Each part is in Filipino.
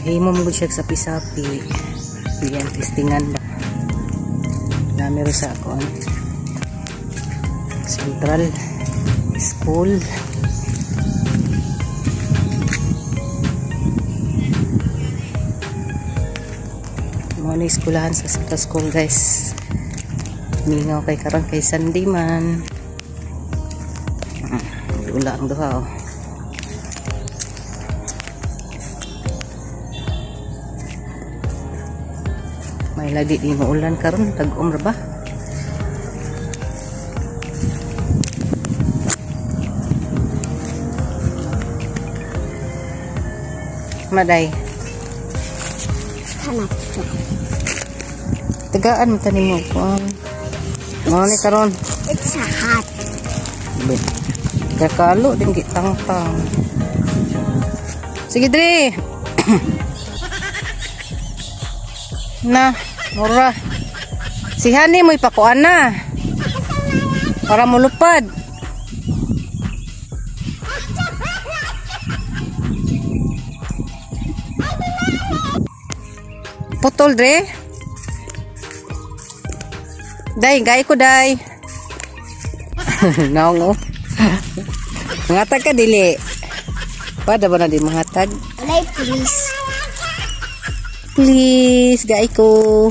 Mahimo mo siya sa pisapi. Biyan testingan ba. Na meron sa ako Central School. Mga na eskulahan sa Central School guys. Mingaw kay karon kay Sunday man. Ula ang duha oh. May lagi di maulan karon, tag-om ra ba? Maday. Hanap. Tagaan mo tanim mo ko. Ano ni karon? It's a hat. Kakalo din gitang-tang. Sige dre. Na, mura. Si Hani mo ipakuan na. Para mulupad. Putol dre. Day, gay ko day. Naong oh. Mangatag ka dili. Pada ba na di mangatag? Alay, please. Please, gay ko.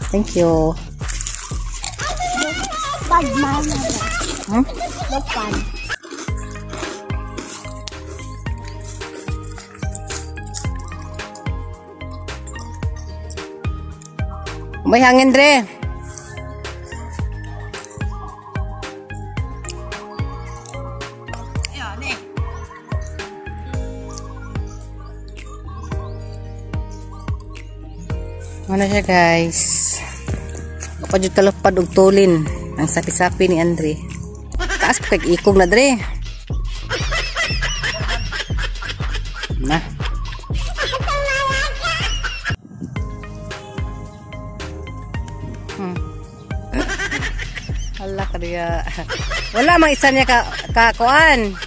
Thank you. Bad mama. Hmm? Lopan. May hangin dre. Ano siya guys? Kapag kalupad og tulin ang sapi-sapi ni Andre. Taas pa kag ikog na dre. Na. Hala ka diya. Wala mang isa niya kakuan.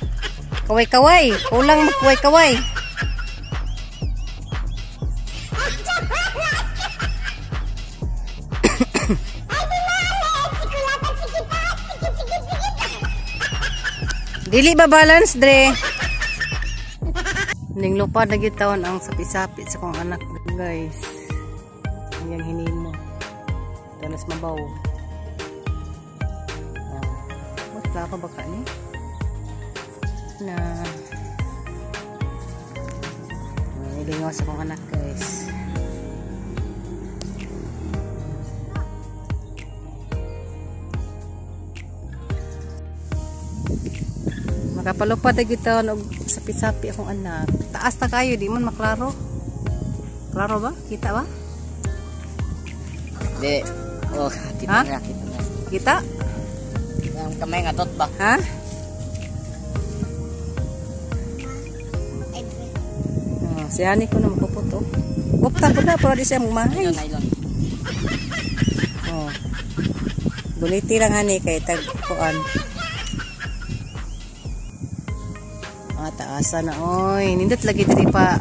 Kaway-kaway. Kulang magkaway-kaway. Dili ba balance dre? Ning lupad na gitawon ang sapi-sapi sa kong anak guys. Ang hinimo. Dalas mabaw. Wala pa baka ni? Na. Ilingaw sa kong anak guys. Makapalupad na gitawon og sapi-sapi akong anak. Taas ta kayo, di man maklaro. Klaro ba? Kita ba? Di. Oh, di ha? Na kita na. Kita? Ang kamay nga dot ba? Ha? Si Hani ko na mapuputo. Bukta ko na, pero di siya magmahay. Nylon. Oh. Buniti lang Hani kay tagpuan. Taasa na oy. Nindot lagi diri pa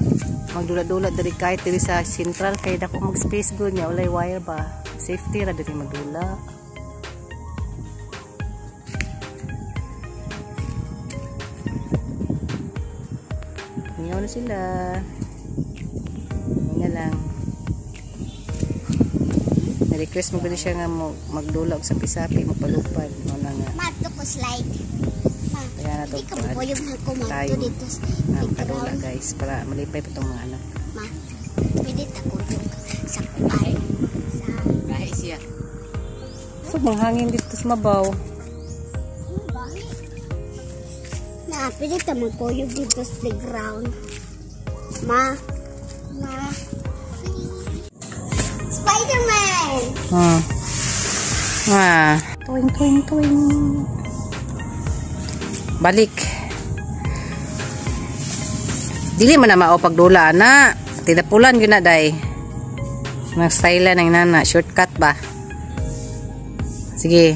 magdula-dula diri kahit diri sa Central kay dako mag space good nya ulay wire ba. Safety ra diri magdula. Ngayon na sila. Nga lang. Na-request mo gani siya nga magdula og sapi-sapi magpalupad. Mo na nga. Mato ko slide. Kaya na Hindi ka po yung kumato dito sa kadula guys para malipay pa itong mga anak. Ma, pwede takulog sa kupal. Kahit siya. So, manghangin dito sa mabaw. Na, pwede ka magkuyog dito sa playground. Ma. Spider-Man! Tuwing. Balik. Dili man na mao pagdula na. Tinapulan gyud na day. Nang style nang nana, shortcut ba? Sige.